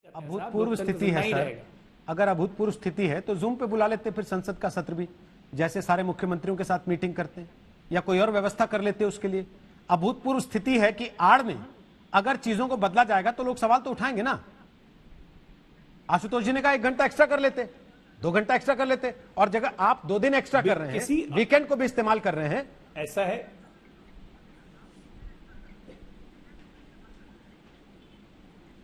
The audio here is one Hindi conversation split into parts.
अभूतपूर्व स्थिति है सर। अगर अभूतपूर्व स्थिति है तो जूम पे बुला लेते फिर संसद का सत्र भी, जैसे सारे मुख्यमंत्रियों के साथ मीटिंग करते हैं, या कोई और व्यवस्था कर लेते उसके लिए। अभूतपूर्व स्थिति है कि आड़ में अगर चीजों को बदला जाएगा तो लोग सवाल तो उठाएंगे ना। आशुतोष जी ने कहा 1 घंटा एक्स्ट्रा कर लेते, 2 घंटा एक्स्ट्रा कर लेते, और जगह आप 2 दिन एक्स्ट्रा कर रहे हैं, वीकेंड को भी इस्तेमाल कर रहे हैं। ऐसा है,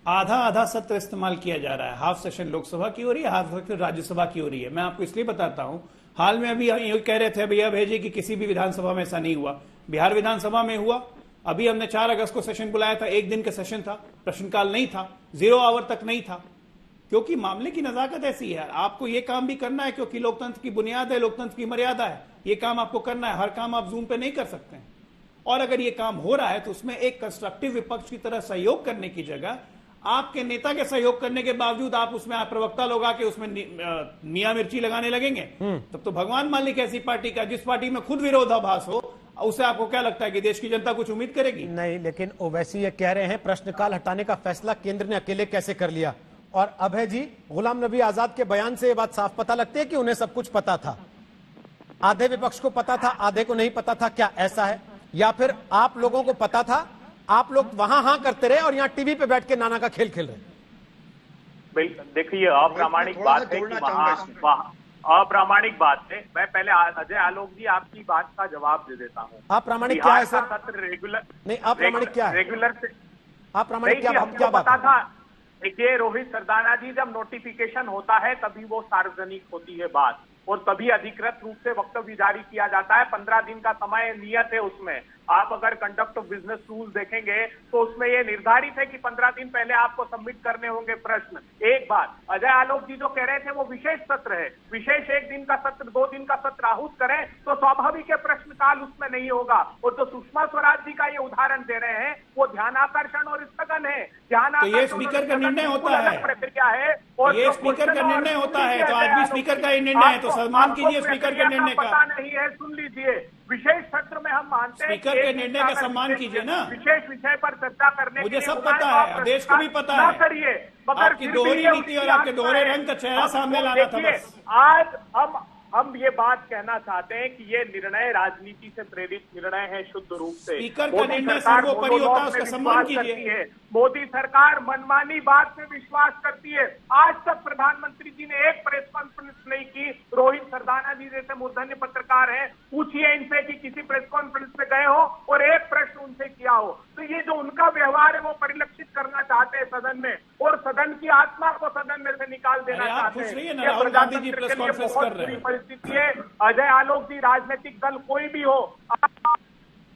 आधा आधा सत्र इस्तेमाल किया जा रहा है। हाफ सेशन लोकसभा की हो रही है, हाफ सेशन राज्यसभा की हो रही है। मैं आपको इसलिए बताता हूं, हाल में अभी ये कह रहे थे भैया भेजे कि किसी भी विधानसभा में ऐसा नहीं हुआ, बिहार विधानसभा में हुआ। अभी हमने 4 अगस्त को सेशन बुलाया था, 1 दिन का सेशन था, प्रश्नकाल नहीं था, 0 आवर तक नहीं था, क्योंकि मामले की नजाकत ऐसी है। आपको ये काम भी करना है, क्योंकि लोकतंत्र की बुनियाद है, लोकतंत्र की मर्यादा है, ये काम आपको करना है। हर काम आप जूम पे नहीं कर सकते हैं, और अगर ये काम हो रहा है तो उसमें एक कंस्ट्रक्टिव विपक्ष की तरह सहयोग करने की जगह आपके नेता के सहयोग करने के बावजूद आप उसमें प्रवक्ता लोग आके उसमें मियां मिर्ची लगाने लगेंगे, तब तो भगवान मालिक ऐसी पार्टी का, जिस पार्टी में खुद विरोधाभास हो, उसे आपको क्या लगता है कि देश की जनता कुछ उम्मीद करेगी? नहीं, लेकिन ओवैसी ये कह रहे हैं प्रश्नकाल हटाने का फैसला केंद्र ने अकेले कैसे कर लिया। और अभय जी, गुलाम नबी आजाद के बयान से ये बात साफ पता लगती है कि उन्हें सब कुछ पता था, आधे विपक्ष को पता था, आधे को नहीं पता था। क्या ऐसा है, या फिर आप लोगों को पता था, आप लोग वहां हां करते रहे और यहां टीवी पे बैठ के नाना का खेल खेल रहे? बिल्कुल, देखिए अप्रामाणिक बात है कि वहां अप्रामाणिक बात है। मैं पहले अजय आलोक जी आपकी बात का जवाब दे देता हूँ। अप्रामाणिक क्या है सर? सत्र रेगुलर नहीं, अप्रामाणिक क्या है? रेगुलर से अप्रामाणिक क्या पता था? देखिए रोहित सरदाना जी, जब नोटिफिकेशन होता है तभी वो सार्वजनिक होती है बात, और तभी अधिकृत रूप से वक्तव्य जारी किया जाता है। 15 दिन का समय नियत है उसमें। आप अगर कंडक्ट ऑफ बिजनेस रूल्स देखेंगे तो उसमें यह निर्धारित है कि 15 दिन पहले आपको सबमिट करने होंगे प्रश्न। एक बात, अजय आलोक जी जो कह रहे थे वो विशेष सत्र है, विशेष 1 दिन का सत्र, 2 दिन का सत्र आहूत करें तो स्वाभाविक है प्रश्नकाल उसमें नहीं होगा। और जो सुषमा स्वराज जी का ये उदाहरण दे रहे हैं वो ध्यानाकर्षण और स्थगन है। तो ये स्पीकर का निर्णय होता है, प्रक्रिया है, और ये स्पीकर का निर्णय होता है। तो आज भी स्पीकर का ही निर्णय है, तो सम्मान कीजिए स्पीकर के निर्णय का। पता नहीं है, सुन लीजिए, विशेष सत्र में हम मानते हैं स्पीकर के निर्णय का सम्मान कीजिए ना। विशेष विषय पर चर्चा करने मुझे सब पता है, आदेश को भी पता है, करिए, मगर आपकी दोहरी नीति और आपके दोहरे रंग का चेहरा सामने लाना था बस। आज हम ये बात कहना चाहते हैं कि ये निर्णय राजनीति से प्रेरित निर्णय है शुद्ध रूप से। स्पीकर का निर्णय सर्वोपरि होता है, उसका सम्मान कीजिए। मोदी सरकार मनमानी बात में विश्वास करती है। आज तक प्रधानमंत्री जी ने एक प्रेस कॉन्फ्रेंस नहीं की। रोहित सरदाना जी जैसे मूर्धन्य पत्रकार हैं, पूछिए इनसे कि किसी प्रेस कॉन्फ्रेंस में गए हो और एक प्रश्न उनसे किया हो। तो ये जो उनका व्यवहार है वो परिलक्षित करना चाहते हैं सदन में, और सदन की आत्मा को सदन में से निकाल देना चाहते हैं। राहुल गांधी जी प्रेस कॉन्फ्रेंस कर रहे हैं। परिस्थिति है। अजय आलोक जी, राजनीतिक दल कोई भी हो,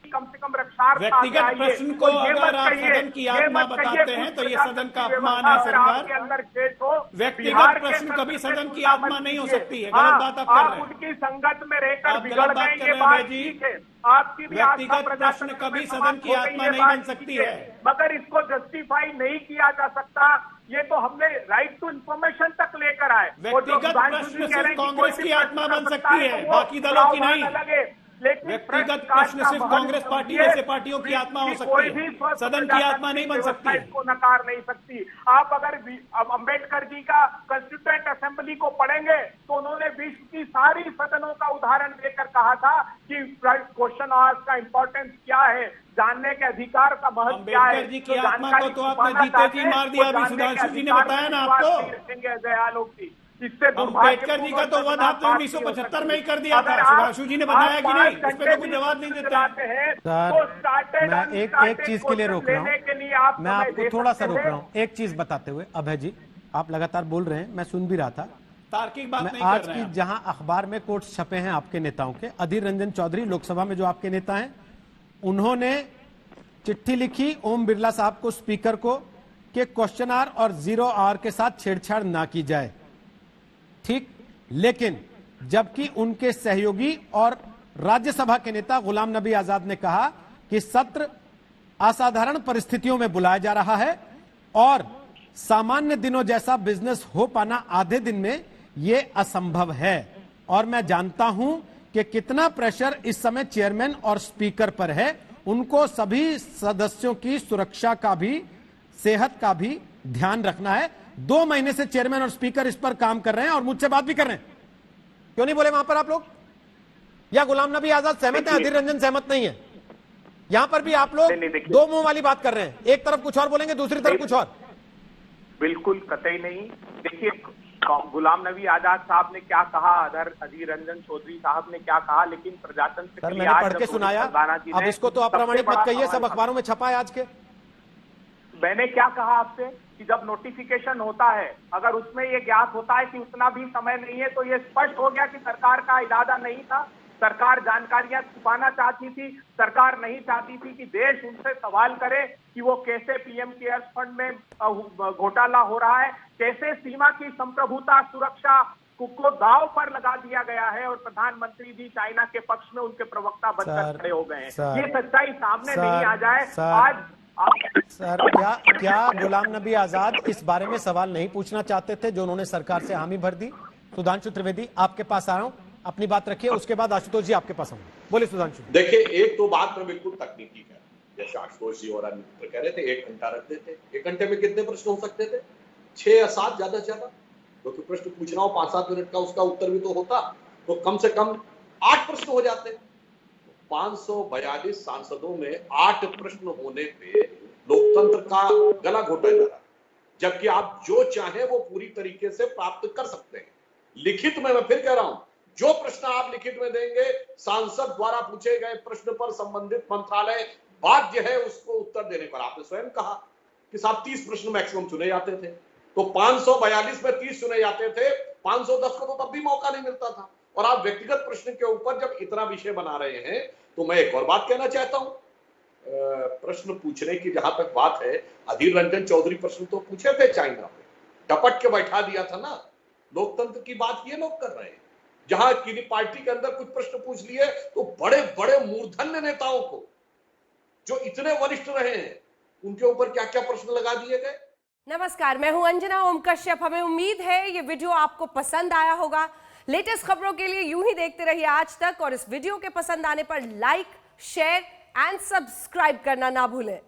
कम से कम रक्षार्थ व्यक्तिगत प्रश्न को अगर आप सदन की आत्मा बताते हैं तो ये सदन का अपमान है सरकार। के अंदर खेत हो, व्यक्तिगत प्रश्न कभी सदन की आत्मा नहीं हो सकती है। गलत बात आप कर रहे हैं। उनकी संगत में रहकर बिगड़ गए ये बात ठीक है। आपकी भी व्यक्तिगत प्रश्न कभी सदन की आत्मा नहीं बन सकती है, मगर इसको जस्टिफाई नहीं किया जा सकता। ये तो हमने राइट टू इंफॉर्मेशन तक लेकर आए। व्यक्तिगत प्रश्न सिर्फ कांग्रेस की आत्मा बन सकती है, बाकी दलों की नहीं। व्यक्तिगत प्रश्न सिर्फ कांग्रेस पार्टी जैसे पार्टियों की आत्मा हो सकती है, सदन की आत्मा नहीं बन सकती है। इसको नकार नहीं सकती। आप अगर अंबेडकर जी का कॉन्स्टिट्यूएंट असेंबली को पढ़ेंगे तो उन्होंने विश्व की सारी सदनों का उदाहरण देकर कहा था कि क्वेश्चन आवर्स का इंपॉर्टेंस क्या है, जानने के अधिकार का महत्व क्या है। अंबेडकर जी की आत्मा को तो आपने जीते जी मार दिया। अभी सुधांशु जी ने बताया ना आपको। अजय आलोक जी, इससे अंबेडकर जी का तो वध आपने 1975 में ही कर दिया था। सुधांशु जी ने बताया कि नहीं, इस पे तो कुछ जवाब नहीं देते हैं। सर, मैं एक चीज के लिए रोक रहा हूँ, मैं आपको थोड़ा सा रोक रहा हूँ एक चीज बताते हुए। अभय जी, आप लगातार बोल रहे हैं, मैं सुन भी रहा था। तार्किक बात नहीं आज की जहां अखबार में कोट्स छपे हैं आपके नेताओं के, अधीर रंजन चौधरी लोकसभा में जो आपके नेता हैं, उन्होंने चिट्ठी लिखी ओम बिरला साहब को, स्पीकर को, कि क्वेश्चन आवर और 0 आवर के साथ छेड़छाड़ ना की जाए। ठीक, लेकिन जबकि उनके सहयोगी और राज्यसभा के नेता गुलाम नबी आजाद ने कहा कि सत्र असाधारण परिस्थितियों में बुलाया जा रहा है और सामान्य दिनों जैसा बिजनेस हो पाना आधे दिन में यह असंभव है। और मैं जानता हूं कि कितना प्रेशर इस समय चेयरमैन और स्पीकर पर है। उनको सभी सदस्यों की सुरक्षा का भी, सेहत का भी ध्यान रखना है। 2 महीने से चेयरमैन और स्पीकर इस पर काम कर रहे हैं और मुझसे बात भी कर रहे हैं। क्यों नहीं बोले वहां पर आप लोग? या गुलाम नबी आजाद सहमत है, अधीर रंजन सहमत नहीं है? यहां पर भी आप लोग दो मुंह वाली बात कर रहे हैं, एक तरफ कुछ और बोलेंगे, दूसरी तरफ कुछ और। बिल्कुल कतई नहीं। देखिए, गुलाम नबी आजाद साहब ने क्या कहा, अधीर रंजन चौधरी साहब ने क्या कहा, लेकिन प्रजातंत्र सर मैंने पढ़ के सुनाया, अब इसको तो अप्रामाणिक मत कहिए, सब अखबारों में छपा है आज के। मैंने क्या कहा आपसे कि जब नोटिफिकेशन होता है, अगर उसमें ये ज्ञात होता है कि उतना भी समय नहीं है, तो ये स्पष्ट हो गया कि सरकार का इरादा नहीं था, सरकार जानकारियां छुपाना चाहती थी, सरकार नहीं चाहती थी कि देश उनसे सवाल करे कि वो कैसे पीएम केयर्स फंड में घोटाला हो रहा है, कैसे सीमा की संप्रभुता सुरक्षा को दांव पर लगा दिया गया है, और प्रधानमंत्री भी चाइना के पक्ष में उनके प्रवक्ता बनकर खड़े हो गए हैं। ये सच्चाई सामने नहीं आ जाए आज सर, क्या गुलाम नबी आजाद इस बारे में सवाल नहीं पूछना चाहते थे जो उन्होंने सरकार से हामी भर दी? सुधांशु त्रिवेदी आपके पास आ रहा हूं, अपनी बात रखिए, उसके बाद आशुतोष जी आपके पास आऊंगा। बोलिए सुधांशु। देखिए, एक तो बात में बिल्कुल तकनीकी है, जैसे आशुतोष जी और अन्य मित्र कह रहे थे 1 घंटा रख देते, 1 घंटे में कितने प्रश्न हो सकते थे? 6 या 7 ज्यादा से ज्यादा। तो प्रश्न पूछना हो 5-7 मिनट का, उसका उत्तर भी तो होता, तो कम से कम 8 प्रश्न हो जाते। 542 सांसदों में 8 प्रश्न होने पे लोकतंत्र का गला घोटा जा रहा है, जबकि आप जो चाहें वो पूरी तरीके से प्राप्त कर सकते हैं। लिखित में, मैं फिर कह रहा हूं, जो प्रश्न आप लिखित में देंगे, सांसद द्वारा पूछे गए प्रश्न पर संबंधित मंत्रालय बाध्य है उसको उत्तर देने पर। आपने स्वयं कहा कि साहब 30 प्रश्न मैक्सिमम चुने जाते थे, तो 542 में 30 चुने जाते थे, 510 को तो तब भी मौका नहीं मिलता था। और आप व्यक्तिगत प्रश्न के ऊपर जब इतना विषय बना रहे हैं, तो मैं एक और बात कहना चाहता हूं, प्रश्न पूछने की जहां तक बात है, अधीर रंजन चौधरी प्रश्न तो पूछे थे चाइना में, टपट के बैठा दिया था ना। लोकतंत्र की बात ये लोग कर रहे हैं, जहां किसी पार्टी के अंदर कुछ प्रश्न पूछ लिए तो बड़े बड़े मूर्धन्य नेताओं को जो इतने वरिष्ठ रहे हैं, उनके ऊपर क्या क्या प्रश्न लगा दिए गए। नमस्कार, मैं हूं अंजना ओम कश्यप। हमें उम्मीद है ये वीडियो आपको पसंद आया होगा। लेटेस्ट खबरों के लिए यूं ही देखते रहिए आज तक, और इस वीडियो के पसंद आने पर लाइक, शेयर एंड सब्सक्राइब करना ना भूलें।